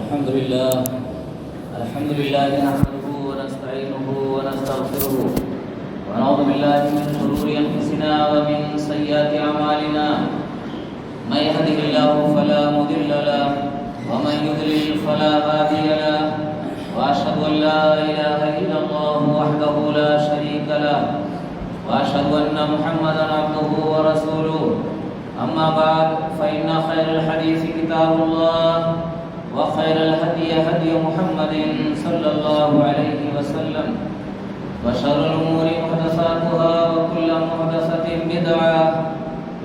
الحمد لله نحمده ونستعينه ونستغفره ونعوذ بالله من شرور أنفسنا ومن سيئات أعمالنا من يهده الله فلا مضل له ومن يضلل فلا هادي له وأشهد أن لا إله إلا الله وحده لا شريك له وأشهد أن محمدا عبده ورسوله أما بعد فإن خير الحديث كتاب الله وخير الهدي هدي محمد صلى الله عليه وسلم وشر الأمور محدثاتها وكل محدثة بدعة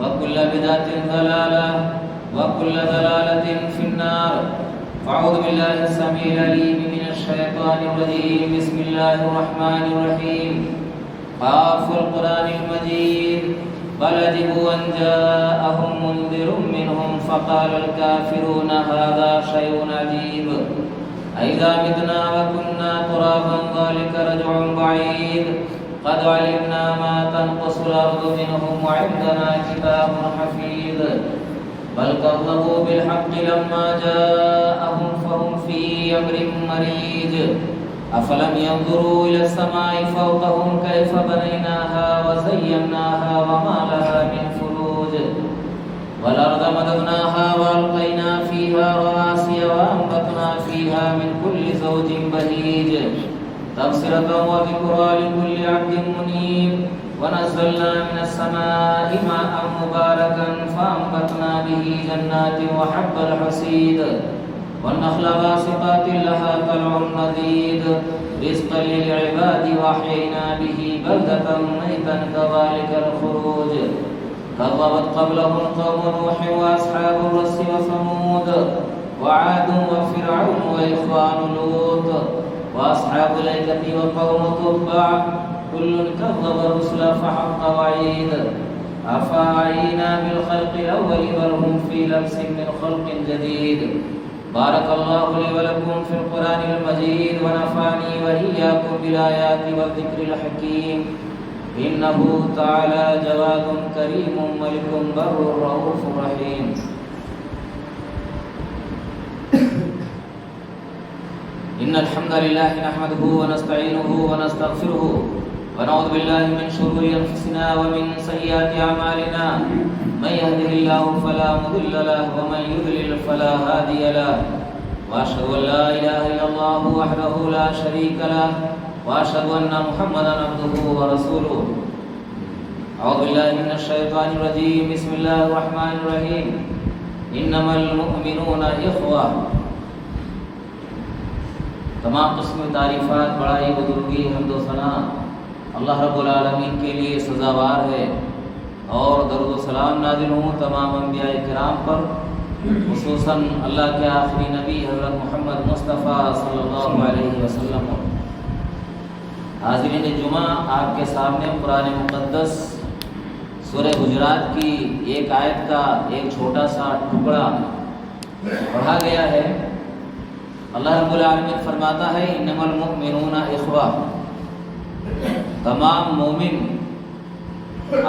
وكل بدعة ضلالة وكل ضلالة في النار. أعوذ بالله السميع العليم من الشيطان الرجيم. بسم الله الرحمن الرحيم. قاف القرآن المجيد بل عجبوا أن جاءهم منذر منهم فقال الكافرون هذا شيء عجيب أئذا متنا وكنا ترابا ذلك رجع بعيد قد علمنا ما تنقص الأرض منهم وعندنا كتاب حفيظ بل كذبوا بالحق لما جاءهم فهم في أمر مريج أفلم ينظروا إلى السماء فوقهم كيف بنيناها وزيناها وما لها من فروج والأرض مددناها وألقينا فيها رواسي وأنبتنا فيها من كل زوج بهيج تبصرة وذكرى لكل عبد منيب ونزلنا من السماء ماء مباركا فأنبتنا به جنات وحب الحصيد والنخل باسقات لها طلع نضيد رزقا للعباد وأحيينا به بلدة ميتا كذلك الخروج كذبت قبلهم قوم نوح وأصحاب الرس وثمود وعاد وفرعون وإخوان لوط وأصحاب الأيكة وقوم تبع كل كذب الرسل فحق وعيد أفعينا بالخلق الأول بل هم في لبس من خلق جديد. بارك الله لي ولكم في القرآن المجيد ونفعني وإياكم بالآيات والذكر الحكيم إنه تعالى جواد كريم ملك بر رؤوف رحيم. إن الحمد لله نحمده ونستعينه ونستغفره ونعوذ بالله من شرور أنفسنا ومن سيئات أعمالنا من يهده الله فلا مضل له ومن يضلل فلا هادي له وأشهد أن لا إله إلا الله وحده لا شريك له وأشهد أن محمدا عبده ورسوله. أعوذ بالله من الشيطان الرجيم. بسم الله الرحمن الرحيم. إنما المؤمنون إخوة. تمام قسم تعریفات بڑائی بزرگی حمد و ثنا اللہ رب العالمین کے لیے سزاوار ہے اور درود و سلام نازل ہوں تمام انبیاء کرام پر، خصوصاً اللہ کے آخری نبی حضرت محمد مصطفیٰ صلی اللہ علیہ وسلم. حاضرین جمعہ، آپ کے سامنے قرآن مقدس سورہ حجرات کی ایک آیت کا ایک چھوٹا سا ٹکڑا پڑھا گیا ہے. اللہ رب العالمین فرماتا ہے انما المؤمنون اخوہ، تمام مومن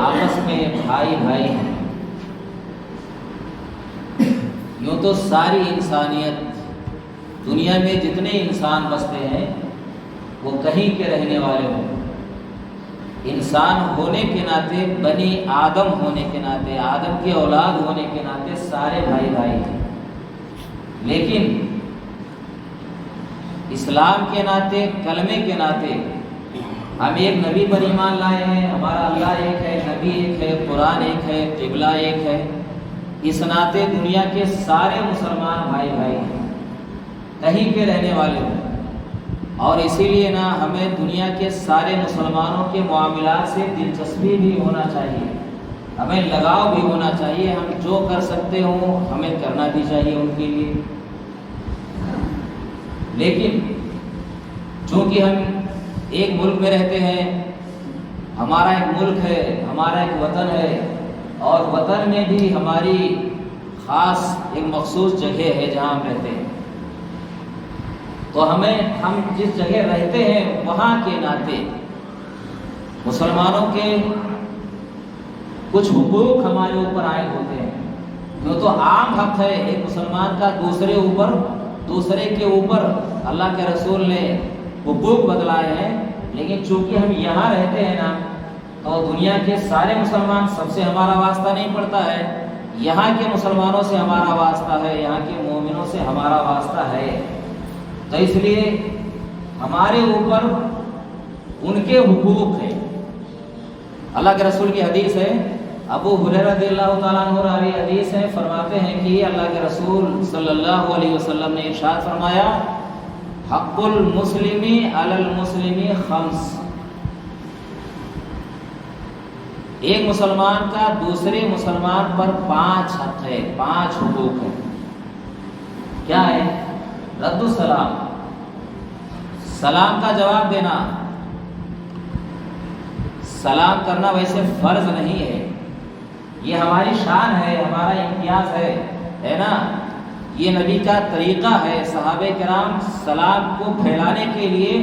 آپس میں بھائی بھائی ہیں. یوں تو ساری انسانیت، دنیا میں جتنے انسان بستے ہیں وہ کہیں کے رہنے والے ہوں. انسان ہونے کے ناطے، بنی آدم ہونے کے ناطے، آدم کی اولاد ہونے کے ناطے سارے بھائی بھائی ہیں. لیکن اسلام کے ناطے، کلمے کے ناطے ہم ایک نبی پر ایمان لائے ہیں. ہمارا اللہ ایک ہے، نبی ایک ہے، قرآن ایک ہے، قبلہ ایک ہے. اس ناطے دنیا کے سارے مسلمان بھائی بھائی ہیں، کہیں کے رہنے والے ہیں. اور اسی لیے نا ہمیں دنیا کے سارے مسلمانوں کے معاملات سے دلچسپی بھی ہونا چاہیے، ہمیں لگاؤ بھی ہونا چاہیے. ہم جو کر سکتے ہوں ہمیں کرنا بھی چاہیے ان کے لیے. لیکن چونکہ ہم ایک ملک میں رہتے ہیں، ہمارا ایک ملک ہے، ہمارا ایک وطن ہے، اور وطن میں بھی ہماری خاص ایک مخصوص جگہ ہے جہاں ہم رہتے ہیں. تو ہم جس جگہ رہتے ہیں وہاں کے ناطے مسلمانوں کے کچھ حقوق ہمارے اوپر عائد ہوتے ہیں. جو تو عام حق ہے ایک مسلمان کا دوسرے اوپر دوسرے کے اوپر اللہ کے رسول نے حقوق بتلائے ہیں، لیکن چونکہ ہم یہاں رہتے ہیں نا تو دنیا کے سارے مسلمان سب سے ہمارا واسطہ نہیں پڑتا ہے، یہاں کے مسلمانوں سے ہمارا واسطہ ہے، یہاں کے مومنوں سے ہمارا واسطہ ہے۔ تو اس لیے ہمارے اوپر ان کے حقوق ہیں۔ اللہ کے رسول کی حدیث ہے، ابو ہریرہ رضی اللہ تعالیٰ عنہ راوی حدیث ہے، فرماتے ہیں کہ اللہ کے رسول صلی اللہ علیہ وسلم نے ارشاد فرمایا، حق المسلمی علی المسلمی خمس، ایک مسلمان کا دوسرے مسلمان پر 5 حق ہے، 5 حقوق ہیں۔ کیا ہے؟ رد السلام، سلام کا جواب دینا۔ سلام کرنا ویسے فرض نہیں ہے، یہ ہماری شان ہے، ہمارا امتیاز ہے نا، یہ نبی کا طریقہ ہے۔ صحابہ کرام سلام کو پھیلانے کے لیے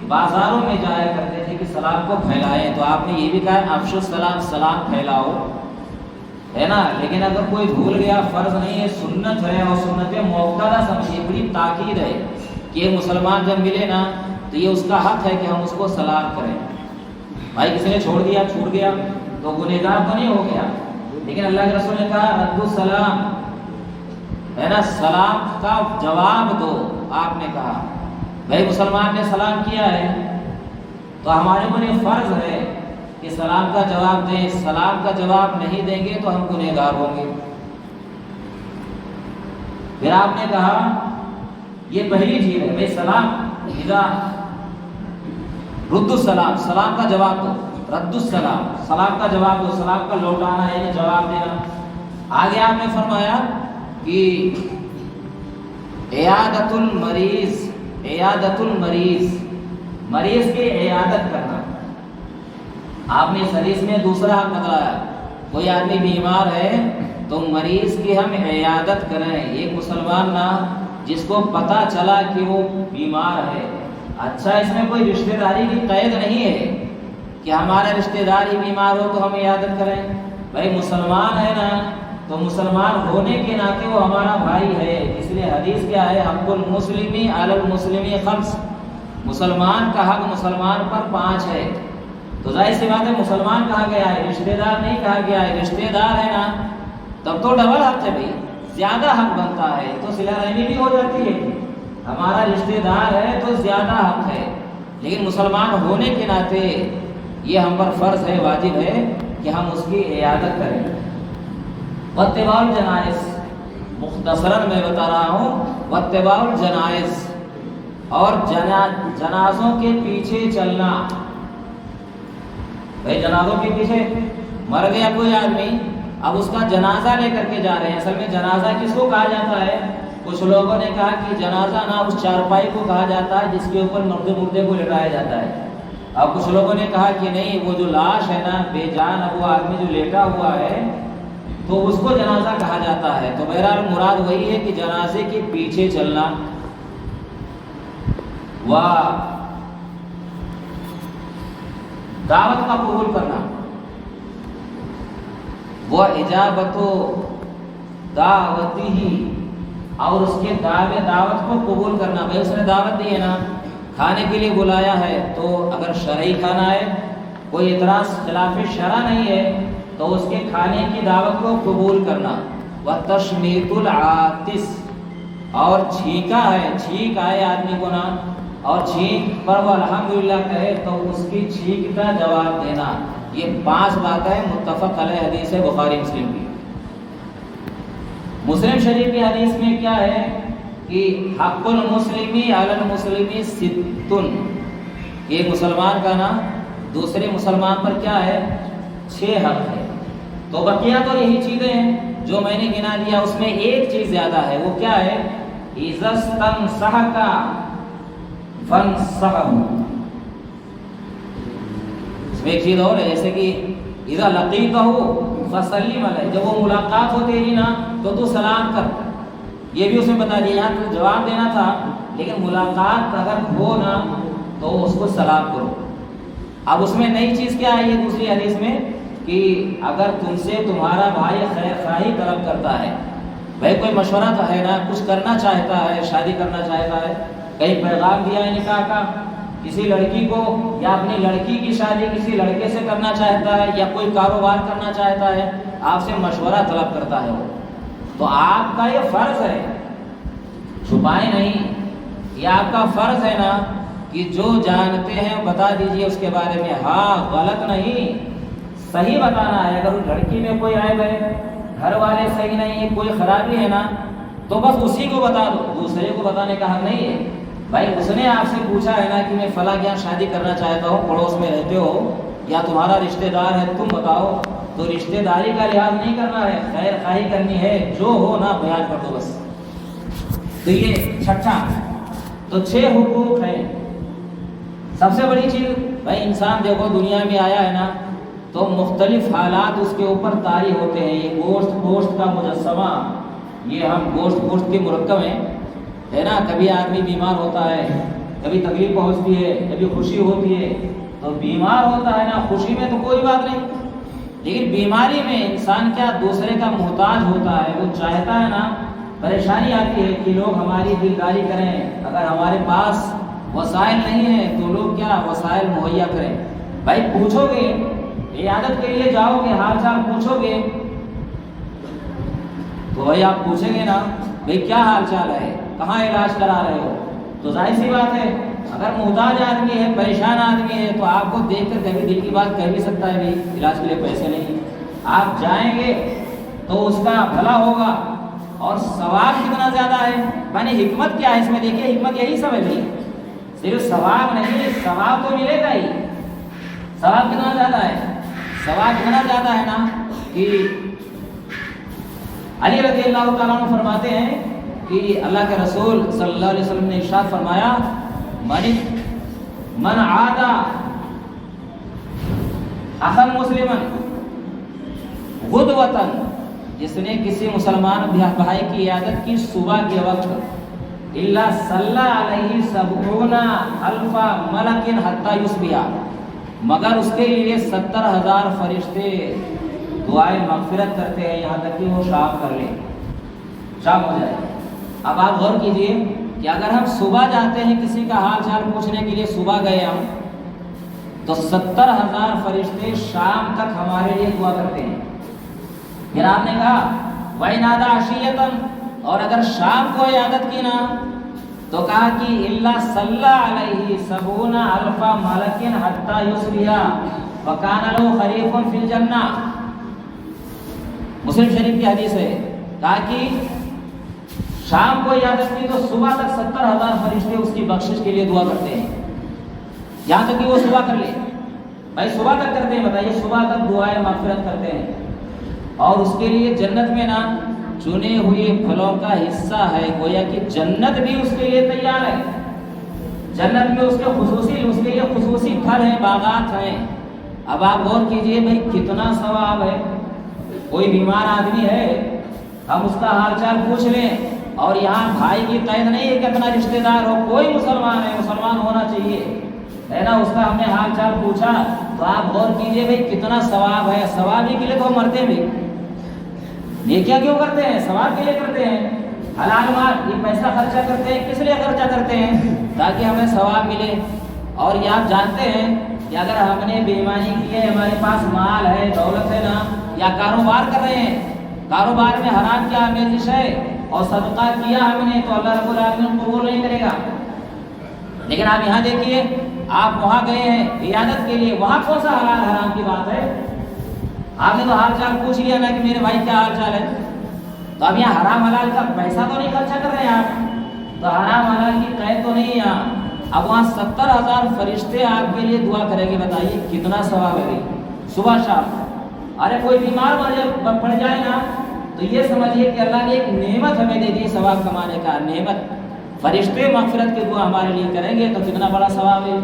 بازاروں میں جایا کرتے تھے کہ سلام کو پھیلائیں، تو آپ نے یہ بھی کہا افشوا السلام، سلام پھیلاؤ، ہے نا۔ لیکن اگر کوئی بھول گیا، فرض نہیں ہے، سنت ہے، اور سنت موقعہ سمجھیے، بڑی تاکید ہے کہ مسلمان جب ملے نا تو یہ اس کا حق ہے کہ ہم اس کو سلام کریں۔ بھائی کسی نے چھوڑ دیا، چھوٹ گیا تو گنہگار تو نہیں ہو گیا، لیکن اللہ کے رسول نے کہا رد السلام، ہے نا، سلام کا جواب دو۔ آپ نے کہا بھائی مسلمان نے سلام کیا ہے تو ہمارے اوپر یہ فرض ہے کہ سلام کا جواب دیں، سلام کا جواب نہیں دیں گے تو ہم گنہگار ہوں گے۔ پھر آپ نے کہا یہ پہلی چیز ہے، بھائی سلام اذا رد السلام، سلام کا جواب دو، رد السلام، سلام کا جواب دو، سلام کا لوٹانا یعنی جواب دینا۔ آگے آپ نے فرمایا کہ عیادت المریض، عیادت المریض، مریض کی عیادت کرنا۔ آپ نے اس حدیث میں دوسرا حق بتلایا، کوئی آدمی بیمار ہے تو مریض کی ہم عیادت کریں۔ ایک مسلمان نہ جس کو پتہ چلا کہ وہ بیمار ہے، اچھا اس میں کوئی رشتہ داری کی قید نہیں ہے کہ ہمارا رشتہ دار ہی بیمار ہو تو ہم عیادت کریں۔ بھائی مسلمان ہے نا تو مسلمان ہونے کے ناطے وہ ہمارا بھائی ہے، اس لیے حدیث کیا ہے، حق المسلمی علی المسلمی خمس، مسلمان کا حق مسلمان پر 5 ہے۔ تو ظاہر سی بات ہے مسلمان کہا گیا ہے، رشتہ دار نہیں کہا گیا ہے۔ رشتہ دار ہے نا تب تو ڈبل حق ہے، بھائی زیادہ حق بنتا ہے، تو صلہ رحمی بھی ہو جاتی ہے، ہمارا رشتہ دار ہے تو زیادہ حق ہے، لیکن مسلمان ہونے کے ناطے یہ ہم پر فرض ہے، واجب ہے کہ ہم اس کی عیادت کریں۔ واتباع الجنائز، مختصراً میں بتا رہا ہوں، واتباع الجنائز، اور جنازوں کے پیچھے چلنا۔ بھائی جنازوں کے پیچھے مر گیا کوئی آدمی، اب اس کا جنازہ لے کر کے جا رہے ہیں۔ اصل میں جنازہ کس کو کہا جاتا ہے؟ کچھ لوگوں نے کہا کہ جنازہ نا اس چارپائی کو کہا جاتا ہے جس کے اوپر مردے کو لٹایا جاتا ہے۔ اب کچھ لوگوں نے کہا کہ نہیں، وہ جو لاش ہے نا بے جان، اب وہ آدمی جو لیٹا ہوا ہے تو اس کو جنازہ کہا جاتا ہے۔ تو بہرحال مراد وہی ہے کہ جنازے کے پیچھے چلنا۔ دعوت کا قبول کرنا، وہ اجابت دعوتی ہی، اور اس کے دعوت کو قبول کرنا۔ بھائی اس نے دعوت دی ہے نا، کھانے کے لیے بلایا ہے، تو اگر شرعی کھانا ہے، کوئی اعتراض خلاف شرع نہیں ہے، تو اس کے کھانے کی دعوت کو قبول کرنا۔ وتشمیت العاطس، اور چھینکا ہے، چھینک آئے آدمی کو نا اور چھینک پر وہ الحمدللہ کہے تو اس کی چھینک کا جواب دینا۔ یہ 5 باتیں متفق علیہ حدیث ہے بخاری مسلم کی۔ مسلم شریف کی حدیث میں کیا ہے کہ حق المسلمی علی المسلمی ستن، ایک مسلمان کا نا دوسرے مسلمان پر کیا ہے؟ 6 حق ہے۔ تو بقیہ تو یہی چیزیں ہیں جو میں نے گنا دیا، اس میں ایک چیز زیادہ ہے، وہ کیا ہے؟ اذا استنصحک فانصحہ، اس میں ایک چیز اور ہے، جیسے کہ اذا لقیتہ فسلم علیہ، جب وہ ملاقات ہو تیری نا تو تو سلام کر۔ یہ بھی اس میں بتا دیا، یہاں تو جواب دینا تھا لیکن ملاقات اگر ہو نا تو اس کو سلام کرو۔ اب اس میں نئی چیز کیا ہے یہ دوسری حدیث میں کہ اگر تم سے تمہارا بھائی خیر خواہی طلب کرتا ہے بھائی کوئی مشورہ تو ہے نا، کچھ کرنا چاہتا ہے، شادی کرنا چاہتا ہے، کہیں پیغام دیا ہے نکاح کا، کسی لڑکی کو یا اپنی لڑکی کی شادی کسی لڑکے سے کرنا چاہتا ہے، یا کوئی کاروبار کرنا چاہتا ہے، آپ سے مشورہ طلب کرتا ہے وہ، تو آپ کا یہ فرض ہے، چھپائیں نہیں، یہ آپ کا فرض ہے نا کہ جو جانتے ہیں بتا دیجئے اس کے بارے میں، ہاں غلط نہیں، صحیح بتانا ہے۔ اگر اس لڑکی میں کوئی عیب ہے، گھر والے صحیح نہیں ہے، کوئی خرابی ہے نا، تو بس اسی کو بتا دو، دوسرے کو بتانے کا حق نہیں ہے۔ بھائی اس نے آپ سے پوچھا ہے نا کہ میں فلاں کے یہاں شادی کرنا چاہتا ہوں، پڑوس میں رہتے ہو یا تمہارا رشتہ دار ہے، تم بتاؤ، تو رشتہ داری کا لحاظ نہیں کرنا ہے، خیر خواہی کرنی ہے، جو ہو نا بیان کر دو بس۔ تو یہ چھٹا، تو 6 حقوق ہیں۔ سب سے بڑی چیز بھائی انسان دیکھو دنیا میں آیا ہے نا تو مختلف حالات اس کے اوپر طاری ہوتے ہیں، یہ گوشت کا مجسمہ، یہ ہم گوشت کے مرکب ہیں، ہے نا، کبھی آدمی بیمار ہوتا ہے، کبھی تکلیف پہنچتی ہے، کبھی خوشی ہوتی ہے، تو بیمار ہوتا ہے نا، خوشی میں تو کوئی بات نہیں، لیکن بیماری میں انسان کیا دوسرے کا محتاج ہوتا ہے، وہ چاہتا ہے نا، پریشانی آتی ہے کہ لوگ ہماری دلداری کریں، اگر ہمارے پاس وسائل نہیں ہیں تو لوگ کیا وسائل مہیا کریں۔ بھائی پوچھو گے، عیادت کے لیے جاؤ گے، حال چال پوچھو گے، تو بھائی آپ پوچھیں گے نا بھائی کیا حال چال ہے، کہاں علاج کرا رہے ہو، تو ظاہر سی بات ہے اگر محتاج آدمی ہے، پریشان آدمی ہے، تو آپ کو دیکھ کر کبھی دل کی بات کہہ بھی سکتا ہے بھائی علاج کے لیے پیسے نہیں، آپ جائیں گے تو اس کا بھلا ہوگا، اور ثواب کتنا زیادہ ہے، یعنی حکمت کیا ہے اس میں، دیکھیے حکمت یہی سب ہے بھائی، صرف ثواب نہیں، ثواب تو ملے گا ہی، ثواب کتنا زیادہ ہے، ثواب اتنا زیادہ ہے نا کہ علی رضی اللہ تعالیٰ عنہ فرماتے ہیں کہ اللہ کے رسول صلی اللہ علیہ وسلم نے ارشاد فرمایا، من عادا اخا مسلما غدوۃ، جس نے کسی مسلمان بھائی کی عیادت کی صبح کے وقت، الا صلی علیہ 70,000 ملک حتی یصبح، مگر اس کے لیے 70,000 فرشتے دعائیں مغفرت کرتے ہیں یہاں تک کہ وہ شام کر لیں، شام ہو جائے۔ اب آپ غور کیجئے کہ اگر ہم صبح جاتے ہیں کسی کا حال چال پوچھنے کے لیے، صبح گئے ہم، تو 70,000 فرشتے شام تک ہمارے لیے دعا کرتے ہیں۔ پھر آپ نے کہا وَإِنَادَ عَشِيَّةً، اور اگر شام کو عیادت کی نا تو کہا کہ إِلَّا صَلَّى عَلَيْهِ 70,000 مَلَكٍ حَتَّى يُصْبِحَ وَكَانَ لَهُ خَرِيفٌ فِي الْجَنَّةِ، مسلم شریف کی حدیث ہے، کہا کہ شام کو عیادت کی تو صبح تک 70,000 فرشتے اس کی بخشش کے لیے دعا کرتے ہیں، یہاں تک کہ وہ صبح کر لے۔ بھائی صبح تک کرتے ہیں، بتائیے صبح تک دعائیں مغفرت کرتے ہیں، اور اس کے لیے جنت میں نا چنے ہوئے پھلوں کا حصہ ہے، گویا کہ جنت بھی اس کے لیے تیار ہے، جنت میں اس کے لیے خصوصی پھل ہیں، باغات ہیں۔ اب آپ غور کیجئے بھائی کتنا ثواب ہے، کوئی بیمار آدمی ہے، ہم اس کا حال چال پوچھ لیں، اور یہاں بھائی کی قید نہیں ہے کہ اپنا رشتہ دار ہو، کوئی مسلمان ہے، مسلمان ہونا چاہیے، ہے نا، اس کا ہم نے حال چال پوچھا، تو آپ غور کیجئے بھائی کتنا ثواب ہے، ثواب ہی کے لیے تو مرتے بھی، نیکیاں کیوں کرتے ہیں، ثواب کے لیے کرتے ہیں، حلال مال یہ پیسہ خرچہ کرتے ہیں، کس لیے خرچہ کرتے ہیں، تاکہ ہمیں ثواب ملے۔ اور یہ آپ جانتے ہیں کہ اگر ہم نے بے ایمانی کی ہے، ہمارے پاس مال ہے، دولت ہے نا، یا کاروبار کر رہے ہیں، کاروبار میں حرام کی آمیزش ہے اور صدقہ کیا ہم نے، تو اللہ رب العالمین قبول نہیں کرے گا۔ لیکن آپ یہاں دیکھیے، آپ وہاں گئے ہیں عیادت کے لیے، وہاں کون سا حلال حرام کی بات ہے، آپ نے تو حال چال پوچھ لیا نا کہ میرے بھائی کیا حال چال ہے، تو اب یہاں حرام حلال کا پیسہ تو نہیں خرچہ کر رہے ہیں آپ، تو حرام حلال کی قید تو نہیں ہے یہاں۔ اب وہاں 70,000 فرشتے آپ کے لیے دعا کریں گے، بتائیے کتنا ثواب ہے صبح شام۔ ارے کوئی بیمار پڑ جائے نا تو یہ سمجھیے کہ اللہ نے ایک نعمت ہمیں دے دی ثواب کمانے کا، نعمت، فرشتے مغفرت کی دعا ہمارے لیے کریں گے تو کتنا بڑا ثواب ہے۔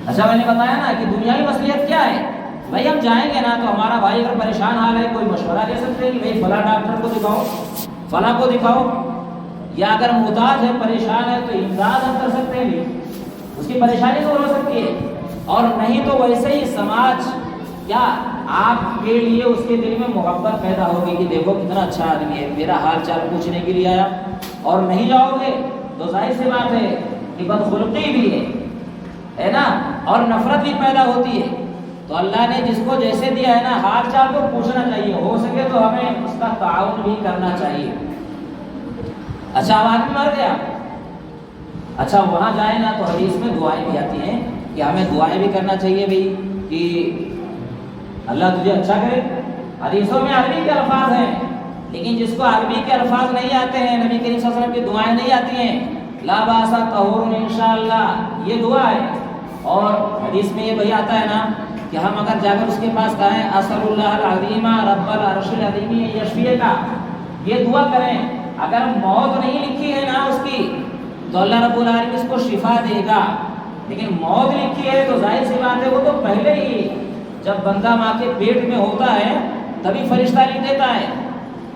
اچھا میں نے بتایا نا کہ دنیاوی مصلحت کیا ہے، بھائی ہم جائیں گے نا تو ہمارا بھائی اگر پریشان حال ہے، کوئی مشورہ دے سکتے ہیں کہ بھائی فلاں ڈاکٹر کو دکھاؤ، فلاں کو دکھاؤ، یا اگر محتاج ہے، پریشان ہے، تو امداد ہم کر سکتے ہیں بھی، اس کی پریشانی دور ہو سکتی ہے، اور نہیں تو ویسے ہی سماج کیا آپ کے لیے اس کے دل میں محبت پیدا ہوگی کہ دیکھو کتنا اچھا آدمی ہے، میرا حال چال پوچھنے کے لیے آیا، اور نہیں جاؤ گے تو ظاہر سی بات ہے کہ بدخلقی بھی ہے نا، اور نفرت بھی پیدا ہوتی ہے۔ تو اللہ نے جس کو جیسے دیا ہے نا، حال چال کو پوچھنا چاہیے، ہو سکے تو ہمیں اس کا تعاون بھی کرنا چاہیے۔ اچھا اب آدمی مر گیا، اچھا وہاں جائے نا تو حدیث میں دعائیں بھی آتی ہیں کہ ہمیں دعائیں بھی کرنا چاہیے بھائی کہ اللہ تجھے اچھا کرے۔ حدیثوں میں عربی کے الفاظ ہیں، لیکن جس کو عربی کے الفاظ نہیں آتے ہیں، نبی کریم صلی اللہ علیہ وسلم کی دعائیں نہیں آتی ہیں، لا باسا طہور انشاءاللہ یہ دعا ہے۔ اور حدیث میں یہ بھی آتا ہے نا کہ ہم اگر جا کر اس کے پاس کہیں اسأل اللہ العظیم رب العرش العظیم یشفیہ کا، یہ دعا کریں، اگر موت نہیں لکھی ہے نا اس کی تو اللہ رب العالمین اس کو شفا دے گا، لیکن موت لکھی ہے تو ظاہر سی بات ہے وہ تو پہلے ہی جب بندہ ماں کے پیٹ میں ہوتا ہے تبھی فرشتہ لکھ دیتا ہے،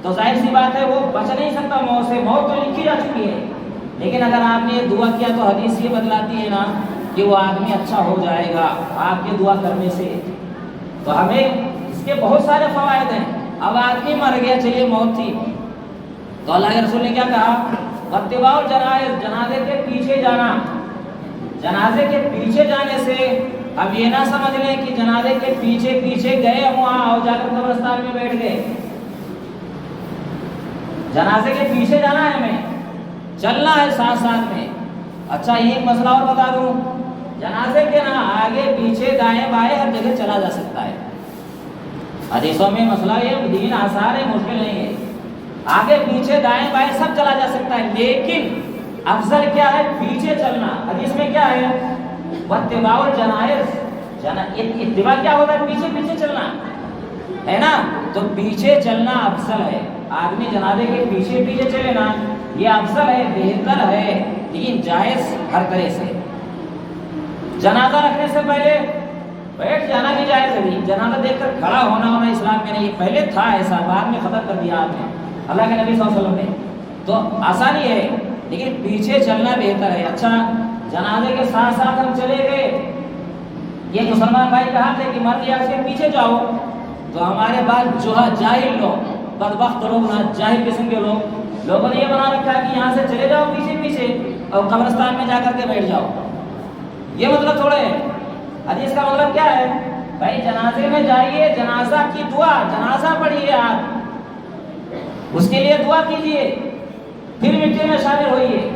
تو ظاہر سی بات ہے وہ بچ نہیں سکتا موت سے، موت تو لکھی جا چکی ہے۔ لیکن اگر آپ نے یہ دعا کیا تو حدیث یہ بتلاتی ہے نا کہ وہ آدمی اچھا ہو جائے گا آپ کے دعا کرنے سے۔ تو ہمیں اس کے بہت سارے فوائد ہیں۔ اب آدمی مر گیا، چلیے موت تھی، تو اللہ کے رسول نے کیا کہا؟ واتباع الجنائز، جنازے کے پیچھے جانا۔ جنازے کے پیچھے جانے سے اب یہ نہ سمجھ لیں کہ جنازے کے پیچھے پیچھے گئے وہاں اور جا کر قبرستان میں بیٹھ گئے۔ جنازے کے پیچھے جانا ہے، ہمیں چلنا ہے ساتھ ساتھ میں۔ اچھا ایک مسئلہ اور بتا دوں، جنازے کے نا آگے پیچھے دائیں بائیں ہر جگہ چلا جا سکتا ہے۔ حدیثوں میں مسئلہ یہ دین آسان ہے، مشکل نہیں ہے، آگے پیچھے دائیں بائیں سب چلا جا سکتا ہے، لیکن افضل کیا ہے؟ پیچھے چلنا۔ حدیث میں کیا ہے؟ واتباع الجنائز، اتباع کیا ہوتا ہے؟ پیچھے پیچھے چلنا ہے نا، تو پیچھے چلنا افضل ہے۔ آدمی جنازے کے پیچھے پیچھے چلے نا، یہ افضل ہے، بہتر ہے، لیکن جائز ہر طرح سے۔ جنازہ رکھنے سے پہلے بیٹھ جانا بھی جائز ہے، جنازہ دیکھ کر کھڑا ہونا اسلام میں نہیں، پہلے تھا ایسا، بعد میں ختم کر دیا آپ نے، اللہ کے نبی صلی اللہ علیہ وسلم نے۔ تو آسانی ہے، لیکن پیچھے چلنا بہتر ہے۔ اچھا جنازے کے ساتھ ساتھ ہم چلے گئے، یہ مسلمان بھائی کہا تھے کہ مر گیا اس کے پیچھے جاؤ، تو ہمارے بعد جو جاہل لوگ، بدبخت لوگ نا، جاہل قسم کے لوگوں نے یہ بنا رکھا ہے کہ یہاں سے چلے جاؤ پیچھے پیچھے اور قبرستان میں جا کر کے بیٹھ جاؤ۔ یہ مطلب تھوڑے ہے، حدیث کا مطلب کیا ہے؟ بھائی جنازے میں جائیے، جنازہ کی دعا، جنازہ پڑھیے، آپ اس کے لیے دعا کیجیے، پھر مٹی میں شامل ہوئیے۔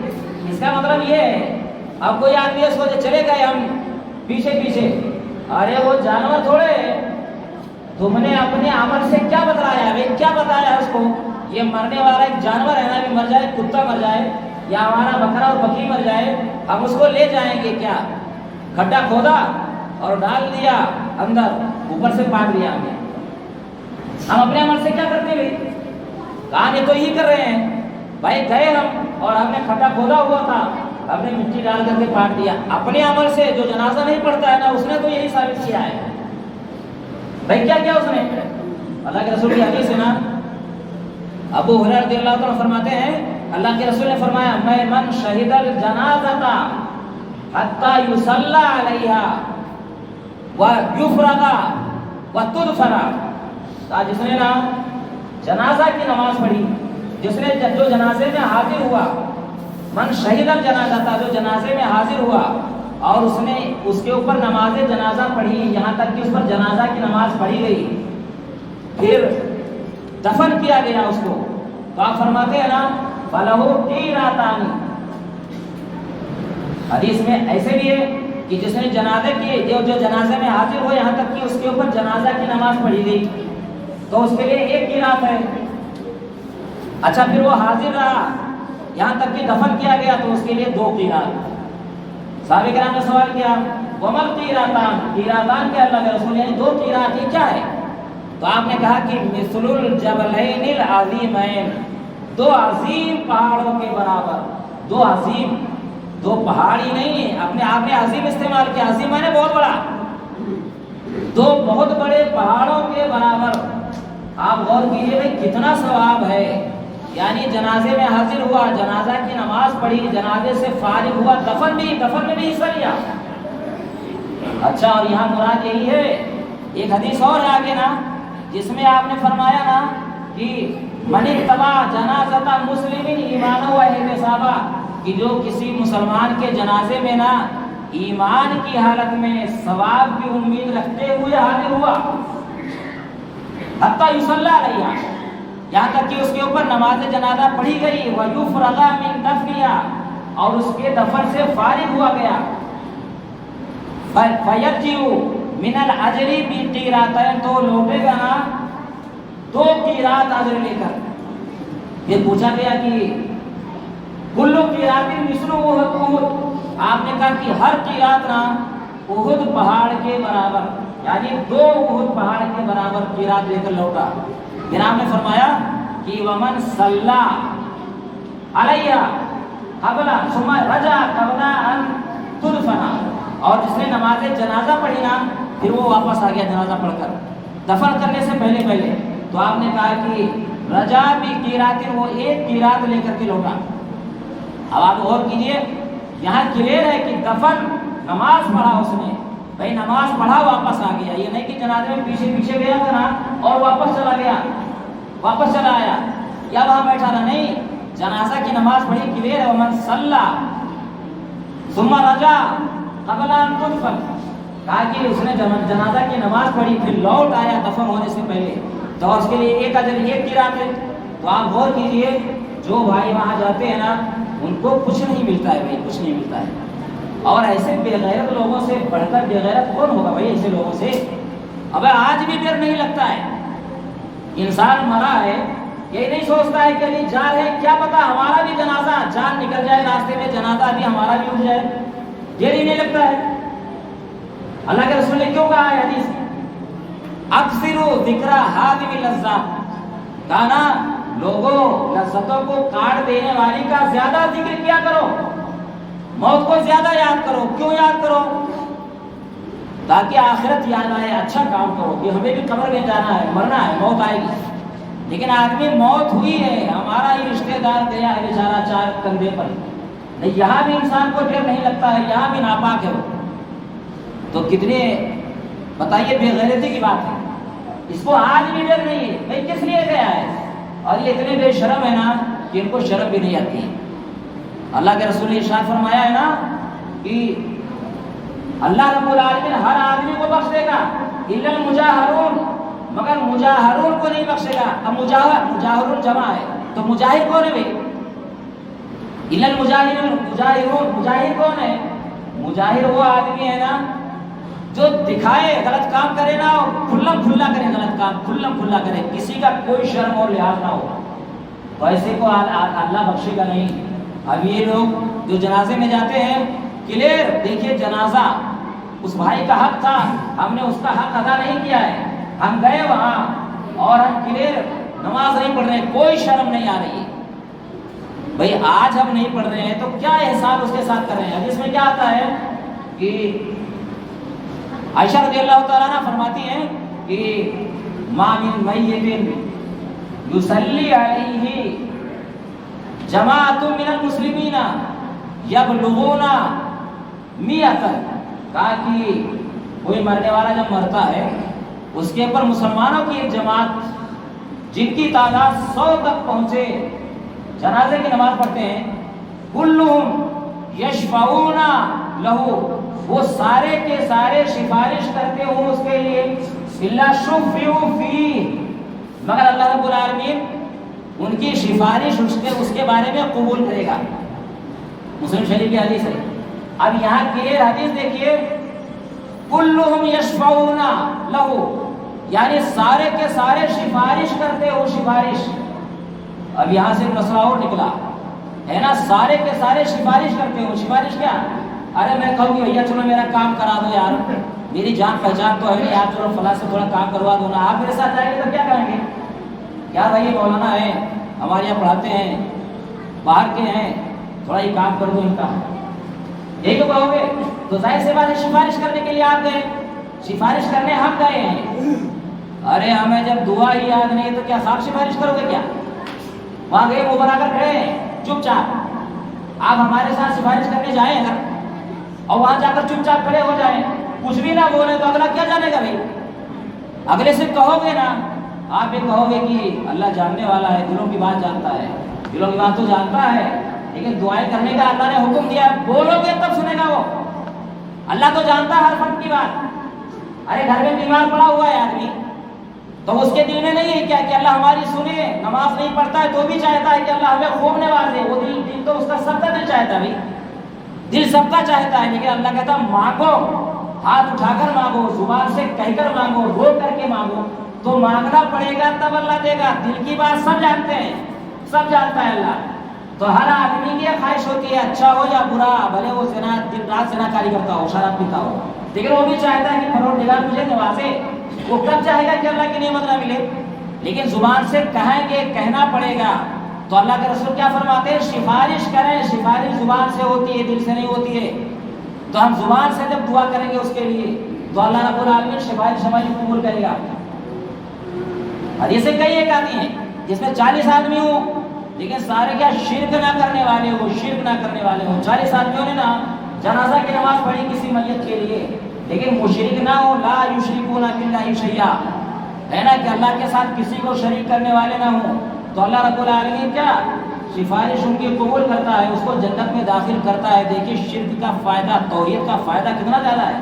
اس کا مطلب یہ ہے، اب کوئی آدمی سوچے چلے گئے ہم پیچھے پیچھے، ارے وہ جانور تھوڑے، تم نے اپنے عمل سے کیا بتلایا ہے؟ کیا بتایا اس کو؟ یہ مرنے والا ایک جانور ہے نا، بھی مر جائے، کتا مر جائے یا ہمارا بکرا اور بکری مر جائے، ہم اس کو لے جائیں گے کیا؟ کھڈا کھودا اور ڈال دیا اندر، اوپر سے پاٹ دیا ہمیں، ہم اپنے عمل سے کیا کرتے ہیں؟ کام یہ تو یہی کر رہے ہیں بھائی، گئے ہم اور ہم نے کھڈا کھودا ہوا تھا، ہم نے مٹی ڈال کر کے پاٹ دیا، اپنے عمل سے۔ جو جنازہ نہیں پڑھتا ہے نا، اس نے تو یہی ثابت کیا ہے بھائی، کیا کیا اس نے؟ اللہ کے رسول کی حدیث ہے نا، ابو ہریرہ رضی اللہ عنہ فرماتے ہیں اللہ کے رسول نے فرمایا، میں من شہد الجنازۃ حتی یصلی علیہا ویفرغ وتدفن، جس نے نا جنازہ کی نماز پڑھی، جس نے جو جنازے میں حاضر ہوا، من شہد الجنازہ، جو جنازے میں حاضر ہوا اور اس نے اس کے اوپر نماز جنازہ پڑھی، یہاں تک کہ اس پر جنازہ کی نماز پڑھی گئی، پھر دفن کیا گیا اس کو، تو آپ فرماتے ہیں نا فَلَهُ قِيرَاطَانِ۔ حدیث میں ایسے بھی ہے کہ جس نے جنازے کی، جو جنازے میں حاضر ہو، یہاں تک کہ اس کے اوپر جنازہ کی نماز پڑھی گئی، تو اس کے لیے ایک قیراط ہے۔ اچھا پھر وہ حاضر رہا یہاں تک کہ دفن کیا گیا، تو اس کے لیے 2 قیراط۔ صحابہ کرام نے سوال کیا وَمَا الْقِيرَاطَانِ، قیراطان کے اللہ کے رسول، یعنی 2 قیراط یہ کیا ہے؟ تو آپ نے کہا کہ مثل الجبلین العظیمین، 2 عظیم پہاڑوں کے برابر، 2 عظیم، 2 پہاڑی نہیں ہے، اپنے آپ نے عظیم استعمال کیا، عظیم معنی بہت بڑا، 2 بہت بڑے پہاڑوں کے برابر۔ آپ غور کیجئے بھائی کتنا ثواب ہے، یعنی جنازے میں حاضر ہوا، جنازہ کی نماز پڑھی، جنازے سے فارغ ہوا، دفن میں بھی حصہ لیا۔ اچھا اور یہاں مراد یہی ہے ایک حدیث اور ہے آگے نا جس میں آپ نے فرمایا نا کہ من اتبع جنازۃ مسلم ایمانا و احتسابا، کہ جو کسی مسلمان کے جنازے میں نا ایمان کی حالت میں ثواب کی امید رکھتے ہوئے حاضر ہوا، حتی یصلی علیہ، یہاں تک کہ اس کے اوپر نماز جنازہ پڑھی گئی، ویفرغ من دفنہا، اور اس کے دفن سے فارغ ہوا گیا، فیرجع من الاجر بقیراتین، تو لوٹے گا 2 قیرات اجر لے کر۔ یہ پوچھا گیا کہ کل قیرات مثل احد، آپ نے کہا کہ ہر قیرات نا احد پہاڑ کے برابر، یعنی 2 احد پہاڑ کے برابر قیرات لے کر لوٹا۔ پھر آپ نے فرمایا کہ ومن صلی علیہ قبل ثم رجع قبل ان تدفن، اور جس نے نماز جنازہ پڑھی نا پھر وہ واپس آ گیا جنازہ پڑھ کر دفن کرنے سے پہلے، تو آپ نے کہا کہ رجا بھی قیرات، وہ 1 قیرات لے کر کے لوٹا۔ اب آپ غور کیجئے، یہاں کلیئر ہے کہ دفن نماز پڑھا اس نے، بھائی نماز پڑھا واپس آ گیا، یہ نہیں کہ جنازے میں پیچھے گیا تھا نا اور واپس چلا آیا یا وہاں بیٹھا رہا، نہیں، جنازہ کی نماز پڑھی، کلیئر ہے، ومن صلی ثم رجع قبل ان تدفن، کہا کہ اس نے جنازہ کی نماز پڑھی پھر لوٹ آیا دفن ہونے سے پہلے، تو اس کے لیے 1 اجر 1 قیرات ہے۔ تو آپ غور کیجئے، جو بھائی وہاں جاتے ہیں نا ان کو کچھ نہیں ملتا ہے، بھائی کچھ نہیں ملتا ہے، اور ایسے بے غیرت لوگوں سے بڑھ کر بے غیرت کون ہوگا بھائی؟ ایسے لوگوں سے اب آج بھی ڈر نہیں لگتا ہے۔ انسان مرا ہے، یہ نہیں سوچتا ہے کہ ابھی جان ہے، کیا پتا ہمارا بھی جنازہ، جان نکل جائے راستے میں، جنازہ بھی ہمارا بھی اٹھ جائے، ڈر ہی نہیں لگتا ہے۔ اللہ کے رسول نے کیوں کہا ہے حدیث اکثروا ذکر ہادم اللذات، کہا نا لوگوں لذتوں کو کاٹ دینے والی کا زیادہ ذکر کیا کرو، موت کو زیادہ یاد کرو۔ کیوں یاد کرو؟ تاکہ آخرت یاد آئے، اچھا کام کرو، کہ ہمیں بھی قبر میں جانا ہے، مرنا ہے، موت آئے گی۔ لیکن آدمی موت ہوئی ہے، ہمارا ہی رشتہ دار گیا ہے بیچارہ 4 کندھے پر، نہیں، یہاں بھی انسان کو ڈر نہیں لگتا ہے، یہاں بھی ناپاک ہے وہ، تو کتنے بتائیے بے غیرتی کی بات ہے۔ اس کو آج بھی ڈر نہیں ہے، بھائی کس لیے گیا ہے؟ اور یہ اتنے بے شرم ہے نا کہ ان کو شرم بھی نہیں آتی ہے۔ اللہ کے رسول نے ارشاد فرمایا ہے نا کہ اللہ رب العالمین ہر آدمی کو بخش دے گا الا المجاہرون، مگر مجاہرون کو نہیں بخشے گا۔ اب مجاہرون جمع ہے تو مجاہر کون ہے بھائی؟ الا المجاہرون، مجاہر کون ہے؟ مجاہر وہ آدمی ہے نا جو دکھائے غلط کام کرے نا اور کھلا کھلا کرے غلط کام، کھلا کھلا کرے، کسی کا کوئی شرم اور لحاظ نہ ہو، تو ایسے کو اللہ بخشے گا نہیں۔ اب یہ لوگ جو جنازے میں جاتے ہیں، کلیئر دیکھیے، جنازہ اس بھائی کا حق تھا، ہم نے اس کا حق ادا نہیں کیا ہے، ہم گئے وہاں اور ہم کلیئر نماز نہیں پڑھ رہے، کوئی شرم نہیں آ رہی ہے۔ بھائی آج ہم نہیں پڑھ رہے ہیں تو کیا احسان اس کے ساتھ کر رہے ہیں؟ حدیث میں کیا آتا ہے کہ عائشہ رضی اللہ تعالیٰ عنہ فرماتی ہیں کہ ما من میت یصلی علیہ جماعت من المسلمین یبلغون 100، کہا کہ کوئی مرنے والا جب مرتا ہے اس کے اوپر مسلمانوں کی ایک جماعت جن کی تعداد 100 تک پہنچے، جنازے کی نماز پڑھتے ہیں، کلہم یشفعون لہو، وہ سارے کے سارے سفارش کرتے ہوں اس کے لیے، الا شفعوا فیہ، مگر اللہ رب العالمین ان کی سفارش اس کے بارے میں قبول کرے گا۔ مسلم شریف کی حدیث ہے۔ اب یہاں کلیئر حدیث دیکھیے، کلہم یشفعون لہو، یعنی سارے کے سارے سفارش کرتے ہو، سفارش۔ اب یہاں سے مسئلہ اور نکلا ہے نا، سارے کے سارے سفارش کرتے ہو، سفارش کیا؟ ارے میں کہوں کہ بھیا چلو میرا کام کرا دو یار، میری جان پہچان تو ہے نہیں، آپ چلو فلاں سے تھوڑا کام کروا دو نا، آپ میرے ساتھ جائیں گے تو کیا کہیں گے؟ یار بھائی یہ مولانا ہے، ہمارے یہاں پڑھاتے ہیں، باہر کے ہیں، تھوڑا یہ کام کر دو ان کا، یہی تو کہو گے؟ تو ظاہر سی بات ہے سفارش کرنے کے لیے آپ گئے، سفارش کرنے ہم گئے ہیں۔ ارے ہمیں جب دعا ہی یاد نہیں تو کیا صاحب سفارش کرو گے کیا؟ وہاں گئے وہ بنا کر کھڑے ہیں چپ چاپ، آپ ہمارے ساتھ سفارش کرنے جائیں اگر اور وہاں جا کر چپ چاپ کھڑے ہو جائیں، کچھ بھی نہ بولے تو اگلا کیا جانے گا بھائی؟ اگلے سے کہو گے نا، آپ یہ کہو گے کہ اللہ جاننے والا ہے، دلوں کی بات جانتا ہے، دلوں کی بات تو جانتا ہے، لیکن دعائیں کرنے کا اللہ نے حکم دیا، بولو گے تب سنے گا وہ۔ اللہ تو جانتا ہے ہر فرد کی بات۔ ارے گھر میں بیمار پڑا ہوا ہے آدمی، تو اس کے دل میں نہیں ہے کیا کہ اللہ ہماری سنے؟ نماز نہیں پڑھتا ہے تو بھی چاہتا ہے کہ اللہ ہمیں خوب نوازے، وہ دل تو اس کا سب کا دل چاہتا ہے بھائی، دل سب کا چاہتا ہے، لیکن اللہ کہتا مانگو، ہاتھ اٹھا کر مانگو، زبان سے کہہ کر مانگو، رو کر کے مانگو، تو مانگنا پڑے گا تب اللہ دے گا۔ دل کی بات سب جانتے ہیں، سب جانتا ہے اللہ۔ تو ہر آدمی کی خواہش ہوتی ہے اچھا ہو یا برا، بھلے وہ زنا دن رات زنا کاری کرتا ہو، شراب پیتا ہو، لیکن وہ بھی چاہتا ہے کہ پروردگار مجھے نوازے۔ وہ کب چاہے گا کہ اللہ کی نعمت نہ ملے؟ لیکن زبان سے کہیں گے، کہنا پڑے گا۔ تو اللہ کے رسول کیا فرماتے ہیں؟ سفارش کریں، سفارش زبان سے ہوتی ہے، دل سے نہیں ہوتی ہے۔ تو ہم زبان سے جب دعا کریں گے اس کے لیے تو اللہ رب العالمین سفارش ہماری قبول کرے گا۔ حدیثیں کئی ایک آتی ہیں جس میں 40 آدمی ہوں، لیکن سارے کیا شرک نہ کرنے والے ہو، شرک نہ کرنے والے ہو۔ 40 آدمیوں نے نا جنازہ کی نماز پڑھی کسی میت کے لیے، لیکن مشرک نہ ہو، لا یشرکون باللہ شیئا، ہے نا، کہ اللہ کے ساتھ کسی کو شریک کرنے والے نہ ہوں، تو اللہ رب العالمین کیا سفارش ان کی قبول کرتا ہے، اس کو جنت میں داخل کرتا ہے۔ دیکھیے شرک کا فائدہ، توحید کا فائدہ کتنا زیادہ ہے،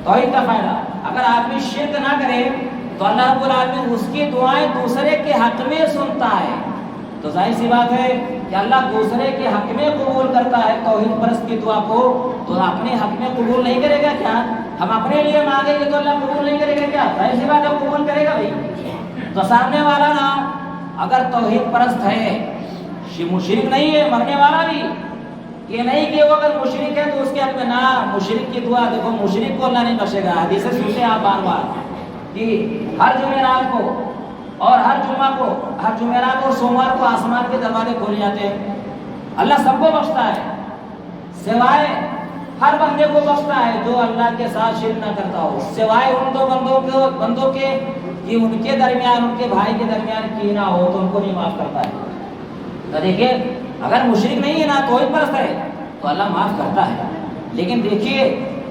توحید کا فائدہ۔ اگر آدمی شرک نہ کرے تو اللہ رب العالمین اس کی دعائیں دوسرے کے حق میں سنتا ہے، تو ظاہر سی بات ہے کہ اللہ دوسرے کے حق میں قبول کرتا ہے توحید پرست کی دعا کو، تو اپنے حق میں قبول نہیں کرے گا کیا؟ ہم اپنے لیے مانگیں گے تو اللہ قبول نہیں کرے گا کیا؟ ظاہر سی بات ہے قبول کرے گا بھائی۔ تو سامنے والا نا اگر توحید پرست ہے، مشرک نہیں ہے، مرنے والا بھی، یہ نہیں کہ وہ اگر مشرک ہے تو اس کے حق میں نہ، مشرک کی دعا دیکھو، مشرک کو اللہ نہیں بخشے گا۔ حدیث سنتے آپ بار بار کہ ہر جمعرات کو اور ہر جمعہ کو، ہر جمعرات اور سوموار کو آسمان کے دروازے کھولے جاتے ہیں، اللہ سب کو بخشتا ہے، سوائے ہر بندے کو بخشتا ہے جو اللہ کے ساتھ شرک نہ کرتا ہو، سوائے ان دو بندوں کے کہ ان کے درمیان، ان کے بھائی کے درمیان کینہ ہو تو ان کو نہیں معاف کرتا ہے۔ تو دیکھیے اگر مشرک نہیں ہے نا، توحید پرست ہے، تو اللہ معاف کرتا ہے۔ لیکن دیکھیے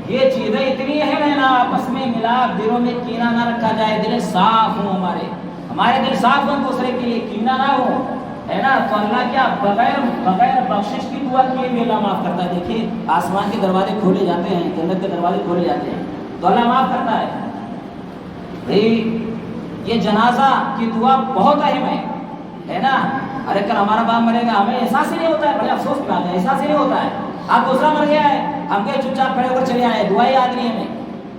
یہ چیزیں اتنی اہم ہیں نا، آپس میں ملاپ، دلوں میں کینہ نہ رکھا جائے، دل صاف ہوں، ہمارے دل صاف ہوں، دوسرے کے لیے کینہ نہ ہو، ہے نا، تو اللہ کیا بغیر بخشش کی دعا کیے بھی اللہ معاف کرتا ہے۔ دیکھیے آسمان کے دروازے کھولے جاتے ہیں، جنت کے دروازے کھولے جاتے ہیں، تو اللہ معاف کرتا ہے۔ بھائی یہ جنازہ کی دعا بہت اہم ہے نا۔ ارے کل ہمارا باپ مرے گا، ہمیں احساس ہی نہیں ہوتا ہے، بڑے افسوس کی بات ہے، احساس ہی نہیں ہوتا ہے۔ آپ دوسرا مر گیا ہے، ہم کہیں چپ چاپ کھڑے ہو کر چلے آئے، دعا ہی یاد نہیں ہمیں۔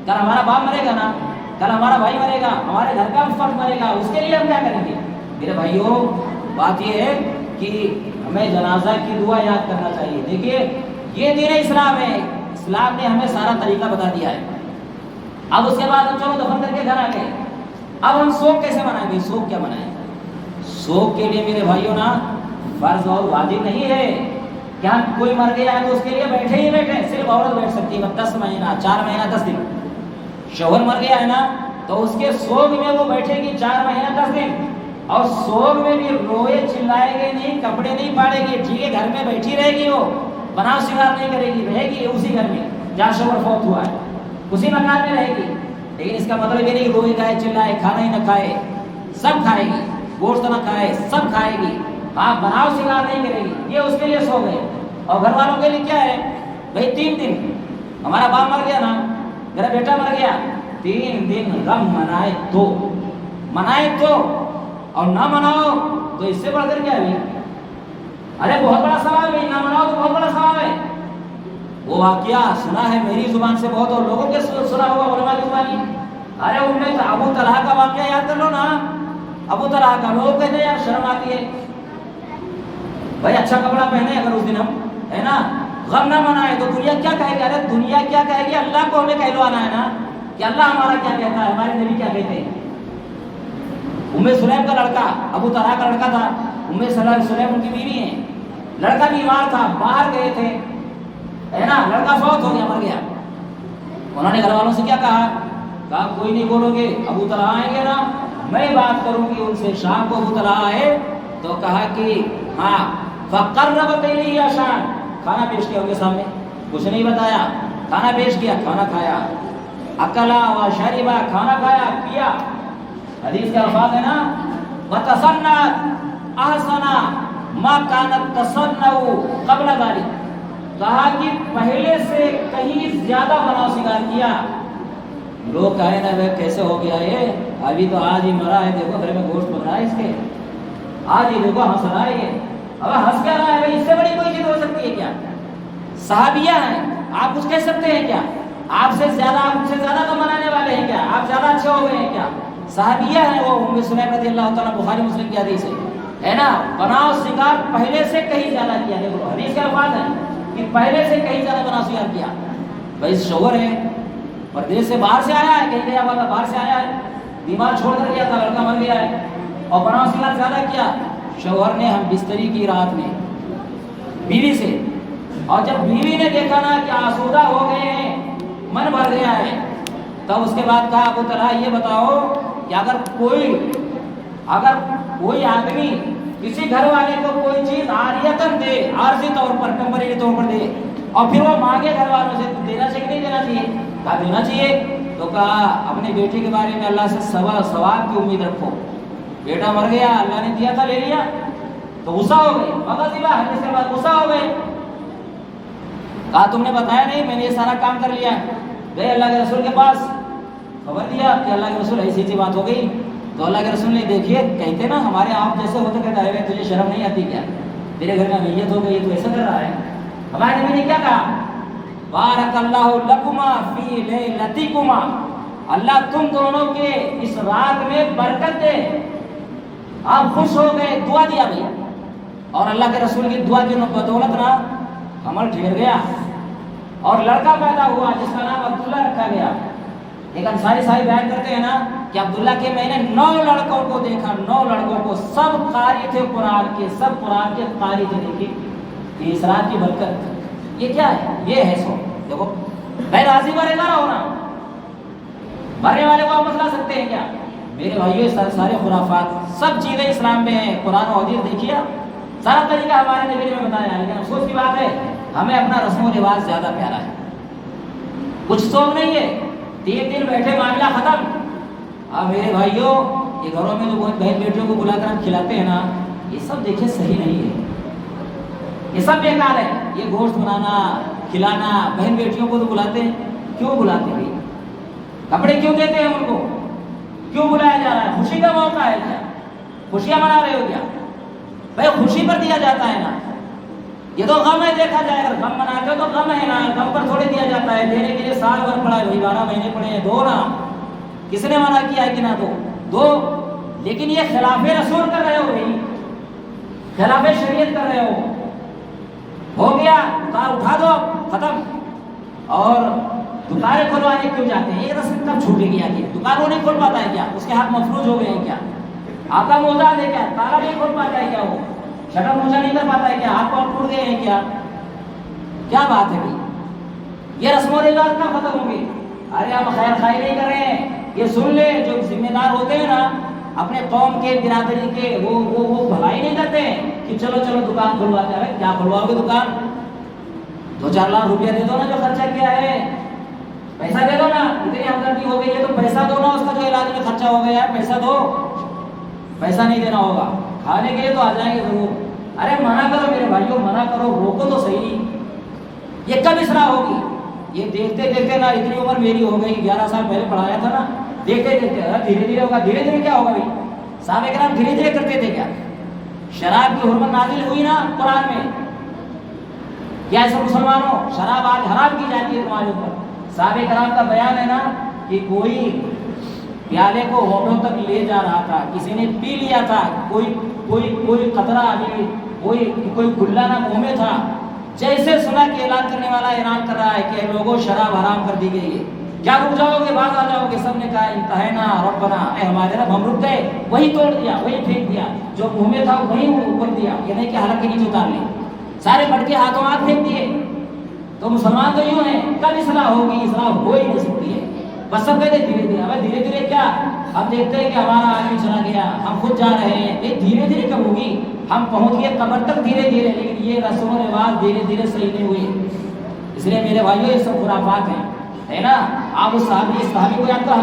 کل ہمارا باپ مرے گا نا، کل ہمارا بھائی مرے گا، ہمارے گھر کا فرد مرے گا، اس کے لیے ہم کیا کریں گے؟ میرے بھائیوں بات یہ ہے کہ ہمیں جنازہ کی دعا یاد کرنا چاہیے۔ دیکھیے یہ دین اسلام ہے، اسلام نے ہمیں سارا طریقہ بتا دیا ہے۔ اب اس کے بعد ہم چلو دفن کر کے گھر آ گئے، اب ہم سوگ کیسے منائیں گے؟ سوگ کیا منائیں؟ سوگ کے لیے میرے بھائیوں نا فرض اور واجب نہیں ہے کہ ہم کوئی مر گیا ہے تو اس کے لیے بیٹھے ہی بیٹھے، صرف عورت بیٹھ سکتی ہے 10 مہینہ 4 مہینہ 10 دن۔ شوہر مر گیا ہے نا تو اس کے سوگ میں وہ بیٹھے گی 4 مہینہ 10 دن، اور سوگ میں بھی روئے چلائے گی نہیں، کپڑے نہیں پاڑے گی، ٹھیک ہے، گھر میں بیٹھی رہے گی، وہ بناؤ سنگار نہیں کرے گی، رہے گی اسی گھر میں جہاں شوہر فوت ہوا ہے، اسی مکان میں رہے گی۔ لیکن اس کا مطلب یہ نہیں روئے گائے چلائے، کھانا ہی نہ کھائے، سب کھائے گی، گوشت نہ کھائے، سب کھائے گی، آپ بناؤ سنگار نہیں کرے گی، یہ اس کے لیے سوگ ہے۔ اور گھر والوں کے لیے کیا ہے بھائی؟ 3 دن، ہمارا باپ مر گیا نا، میرا بیٹا مر گیا، 3 دن غم منائے تو اور نہ مناؤ تو اس سے بڑھ کر کیا ہے؟ ارے بہت بڑا سوال ہے، نہ مناؤ تو بہت بڑا سوال ہے۔ وہ واقعہ سنا ہے میری زبان سے بہت، اور لوگوں کے سنا ہوگا علماء کی زبانی۔ ارے ان میں ابو طلحہ کا واقعہ یاد کر لو نا، ابو طلحہ کا، لوگ کہتے ہیں یار شرم آتی ہے بھائی، اچھا کپڑا پہنے اگر اس دن ہم، ہے نا، غم نہ منائے تو دنیا کیا کہے گی؟ ارے دنیا کیا کہے گی؟ اللہ کو ہمیں کہلوانا ہے نا کہ اللہ ہمارا کیا کہتا ہے، ہمارے نبی کیا کہتے ہیں۔ سلیم کا لڑکا ابو طلحہ کا لڑکا تھا، سلیم ان کی بیوی ہیں، لڑکا بیمار تھا، باہر گئے تھے، ہے نا، لڑکا فوت ہو گیا، مر گیا۔ انہوں نے گھر والوں سے کیا کہا کوئی نہیں بولو گے، ابو طلحہ آئیں گے نا میں بات کروں گی ان سے۔ شام کو ابو طلحہ آئے تو کہا کہ ہاں فقربت الیہ عشاء، کھانا پیش کیا ان کے سامنے، کچھ نہیں بتایا، کھانا پیش کیا، کھانا کھایا، اکلا و شربا، کھانا کھایا پیا، حدیث کے الفاظ ہے نا، وتصنعت احسن ما كانت تصنع قبل ذلك، کہا کہ پہلے سے کہیں زیادہ بناؤ سنگار کیا۔ لوگ کہے نا بھائی کیسے ہو گیا یہ، ابھی تو آج ہی مرا ہے، دیکھو گھر میں گوشت بن رہا ہے اس کے، آج ہی دیکھو ہنس رہا ہے یہ، اب ہنس کیا رہا ہے بھائی، اس سے بڑی کوئی چیز ہو سکتی ہے کیا؟ صحابیہ ہیں، آپ کچھ کہہ سکتے ہیں کیا؟ آپ سے زیادہ تو منانے والے ہیں کیا؟ آپ زیادہ اچھے ہو گئے ہیں کیا؟ صحابیہ ہیں وہ، ام سلیم رضی اللہ تعالیٰ، بخاری مسلم کی حدیث ہے نا، بناؤ سنگار پہلے سے کہیں زیادہ کیا، دیکھو حدیث کے الفاظ ہیں کہ پہلے سے کہیں زیادہ بناؤ سنگار کیا۔ بھائی شوہر ہے، پردیس سے باہر سے آیا ہے، کہیں گیا والا باہر سے آیا ہے، بیمار چھوڑ کر گیا تھا، لڑکا مر گیا ہے، اور بناؤ سنگار زیادہ کیا۔ شوہر نے ہم بستری کی رات میں بیوی سے، اور جب بیوی نے دیکھا نا کہ آسودہ ہو گئے ہیں، من بھر گیا ہے، تب اس کے بعد کہا ابو طلحہ یہ بتاؤ کہ اگر کوئی آدمی کسی گھر والے کو کوئی چیز عاریتاً دے، عارضی طور پر، ٹیمپریری طور پر دے، اور پھر وہ مانگے گھر والوں سے، تو دینا چاہیے نہیں دینا چاہیے؟ کہا دینا چاہیے۔ تو کہا اپنے بیٹے کے بارے میں اللہ سے ثواب کی امید رکھو، بیٹا مر گیا، اللہ نے دیا تھا لے لیا، تو غصہ ہو گئے، فغضبا، حدیث کے بعد غصہ ہو گئے، کہا تم نے بتایا نہیں، میں نے یہ سارا کام کر لیا۔ گئے اللہ کے رسول کے پاس، خبر دیا کہ اللہ کے رسول ایسی ایسی بات ہو گئی، تو اللہ کے رسول نے دیکھیے کہتے نا ہمارے آپ جیسے ہوتے کہتے ارے تجھے شرم نہیں آتی کیا، تیرے گھر میں میت ہو گئی تو ایسا کر رہا ہے۔ ہمارے نبی نے کیا کہا؟ بارک اللہ لکما فی لیلتکما، اللہ تم دونوں کے اس رات میں برکت دے۔ آپ خوش ہو گئے، دعا دیا بھیا، اور اللہ کے رسول کی دعا کی بدولت نا حمل ٹھہر گیا، اور لڑکا پیدا ہوا جس کا نام عبداللہ رکھا گیا۔ ایک انصاری صاحب بیان کرتے ہیں نا کہ عبداللہ کے میں نے 9 لڑکوں کو دیکھا، 9 لڑکوں کو، سب قاری تھے قرآن کے، سب قرآن کے قاری تھے۔ دیکھیے کہ اس رات کی برکت یہ کیا ہے، یہ ہے سو دیکھو بھائی، راضی برے نہ رہو نا، مرنے والے کو آپ مسئلہ سکتے ہیں کیا؟ میرے بھائیو سارے خرافات سب چیزیں اسلام میں ہیں، قرآن و حدیث دیکھیے، سارا طریقہ ہمارے نبی نے بتایا ہے، لیکن افسوس کی بات ہے ہمیں اپنا رسم و رواج زیادہ پیارا ہے، کچھ سوگ نہیں ہے، 3 دن بیٹھے معاملہ ختم۔ اب میرے بھائیوں یہ گھروں میں جو بہن بیٹیوں کو بلا کر ہم کھلاتے ہیں نا، یہ سب دیکھیں صحیح نہیں ہے، یہ سب بیکار ہے۔ یہ گوشت بنانا، کھلانا، بہن بیٹیوں کو تو بلاتے ہیں، کیوں بلاتے ہیں؟ کپڑے کیوں دیتے ہیں ان کو؟ کیوں بلایا جا رہا ہے؟ خوشی کا موقع ہے کیا؟ خوشیاں منا رہے ہو کیا؟ بھائی خوشی پر دیا جاتا ہے نا، یہ تو غم ہے، دیکھا جائے اگر غم مناتے ہو تو غم ہے نا، غم پر تھوڑے دیا جاتا ہے، دینے کے لیے سال بھر پڑا ہے بھائی، 12 مہینے پڑے ہیں، دو نا، کس نے منع کیا ہے کہ نہ دو، لیکن یہ خلاف رسول کر رہے ہو بھائی، خلاف شریعت کر رہے ہو گیا، دکان اٹھا دو ختم۔ اور دکانیں کھلوانے کیوں جاتے ہیں؟ یہ رسم کب چھوٹے گی آگے؟ دکان وہ نہیں کھول پاتا ہے کیا؟ اس کے ہاتھ مفلوج ہو گئے ہیں کیا؟ آقا موزاد ہے کیا؟ تالا نہیں کھول پاتا ہے کیا؟ وہ شٹر موزہ نہیں کر پاتا ہے کیا؟ ہاتھ پاؤں ٹوٹ گئے ہیں کیا؟ کیا بات ہے بھائی؟ یہ رسم و رواج کب ختم ہوں گے؟ ارے آپ خیر خائی نہیں کر رہے ہیں، یہ سن لے، جو ذمہ دار ہوتے ہیں نا اپنے قوم کے، برادری کے، وہ بھلائی نہیں کرتے ہیں کہ چلو دکان کھلواتے ہیں۔ کیا کھلواؤ گے دکان؟ 2-4 لاکھ روپیہ دے دو نا جو خرچہ کیا ہے، پیسہ دے دو نا، اتنی ہمدردی ہو گئی ہے تو پیسہ دو نا، اس کا جو علاج میں خرچہ ہو گیا ہے پیسہ دو۔ پیسہ نہیں دینا ہوگا، کھانے کے لیے تو آ جائیں گے ضرور۔ ارے منع کرو میرے بھائیوں، منع کرو، روکو تو صحیح، یہ کب اصلاح ہوگی؟ یہ دیکھتے دیکھتے نا اتنی عمر میری ہو گئی، 11 سال پہلے پڑھایا تھا نا، دیکھتے دیکھتے دھیرے ہوگا، دھیرے کیا ہوگا بھائی؟ صحابہ کرام دھیرے کرتے تھے کیا؟ شراب کی حرمت نازل ہوئی نا قرآن میں، کیا ایسا مسلمانوں شراب آج حرام کی جاتی ہے تمہارے اوپر؟ صحابہ کرام کا بیان ہے نا کہ کوئی پیالے کو ہونٹوں تک لے جا رہا تھا، کسی نے پی لیا تھا، کوئی قطرہ ابھی کوئی گلہ نہ منہ میں تھا، جیسے سنا کہ اعلان کرنے والا اعلان کر رہا ہے کہ لوگوں شراب حرام کر دی گئی ہے، کیا رک جاؤ گے؟ باز آ جاؤ گے؟ سب نے کہا انتہینا ربنا، اے ہمارے رب ہم رک گئے، وہی توڑ دیا، وہی پھینک دیا، جو منہ میں تھا وہی اوپر دیا، یہ نہیں کہ حلق کے نیچے اتار لیں، سارے مٹکے ہاتھوں ہاتھ پھینک دیے۔ تو مسلمان تو یوں ہیں، کب اصلاح ہوگی؟ اصلاح ہو ہی نہیں سکتی ہے، بس سب کہتے دھیرے، اب دھیرے کیا؟ اب دیکھتے ہیں کہ ہمارا آدمی چلا گیا، ہم خود جا رہے ہیں، یہ دھیرے کب ہوگی؟ ہم پہنچ گئے قبر تک دھیرے، لیکن یہ رسم و رواج دھیرے صحیح نہیں ہوئے۔ اس لیے میرے بھائیوں یہ سب خرافات ہیں، ہے نا. آپ اس صحابی کو یاد کرو،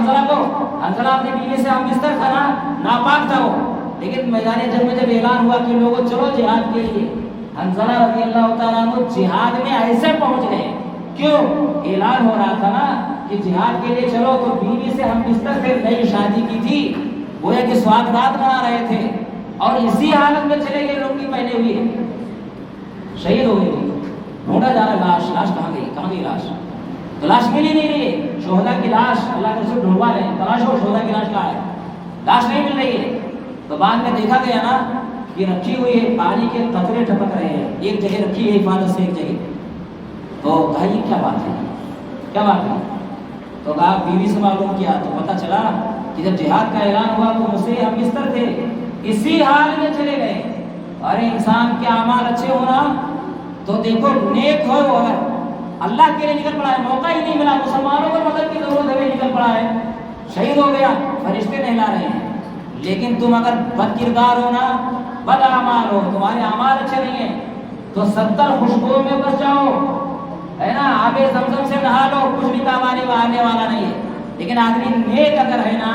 حنظلہ اپنی بیوی سے ہم بستر تھا نا، ناپاک تھا وہ، لیکن میدان جنگ میں جب اعلان ہوا کہ لوگوں چلو جہاد کے لیے، حنظلہ رضی اللہ تعالیٰ عنہ جہاد میں ایسے پہنچ گئے. کیوں؟ اعلان ہو رہا تھا نا کہ جہاد کے لیے چلو، تو بیوی سے ہم بستر سے نئی شادی کی تھی، گویا کہ سواگرات بنا رہے تھے، اور اسی حالت میں چلے گئے لنگی پہنے ہوئے، شہید ہو گئے. ڈھونڈا جا رہا لاش کہاں گئی لاش؟ تو لاش مل ہی نہیں رہی ہے. شہداء کی لاش اللہ کے رسول ڈھونڈوا رہے ہیں، تلاش ہو شہداء کی لاش کہاں ہے، لاش نہیں مل رہی ہے. تو بعد میں دیکھا گیا نا کہ رکھی ہوئی ہے، پانی کے قطرے ٹپک رہے ہیں، ایک جگہ رکھی ہے حفاظت سے ایک جگہ. تو کہا یہ کیا بات ہے؟ تو کہا بیوی سے معلوم کیا تو پتہ چلا کہ جب جہاد کا اعلان ہوا تو مجھ سے ہم بستر تھے، اسی حال میں چلے گئے. اور انسان کے اعمال اچھے ہونا تو دیکھو نیک ہو، اگر اللہ کے لیے نکل پڑا ہے، موقع ہی نہیں ملا، مسلمانوں کو مدد کی ضرورت ہے، نکل پڑا ہے، شہید ہو گیا، فرشتے نہلا رہے ہیں. لیکن تم اگر بد کردار ہو نا، بد اعمال ہو، تمہارے اعمال اچھے نہیں ہیں، تو 70 خوشبوؤں میں بس جاؤ، ہے نا، آب زمزم سے نہا لو، کچھ بھی کام آنے والا نہیں ہے. لیکن آدمی نیک اگر ہے نا،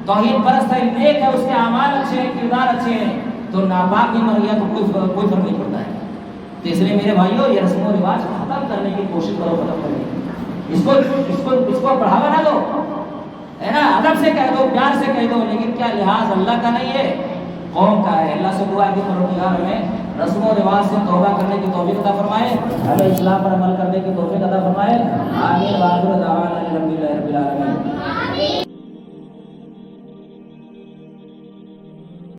توحید پرست ہے، نیک ہے، اس کے اعمال اچھے ہیں، کردار اچھے ہیں، تو ناپاک بھی مر گیا تو کوئی فرق نہیں پڑتا ہے. تو اس لیے میرے بھائیوں، یہ رسم و رواج ختم کرنے کی کوشش کرو، ختم کرنے اس کو بڑھاوا نہ دو، ہے نا، ادب سے کہہ دو، پیار سے کہہ دو، لیکن کیا لحاظ اللہ کا نہیں ہے، قوم کا ہے. اللہ سے دعا ہے کہ پروردگار ہمیں رسم و رواج سے توبہ کرنے کی توفیق عطا فرمائے، ہمیں اسلام پر عمل کرنے کی توفیق عطا فرمائے. آمین. وآخر دعوانا الحمدللہ رب العالمین.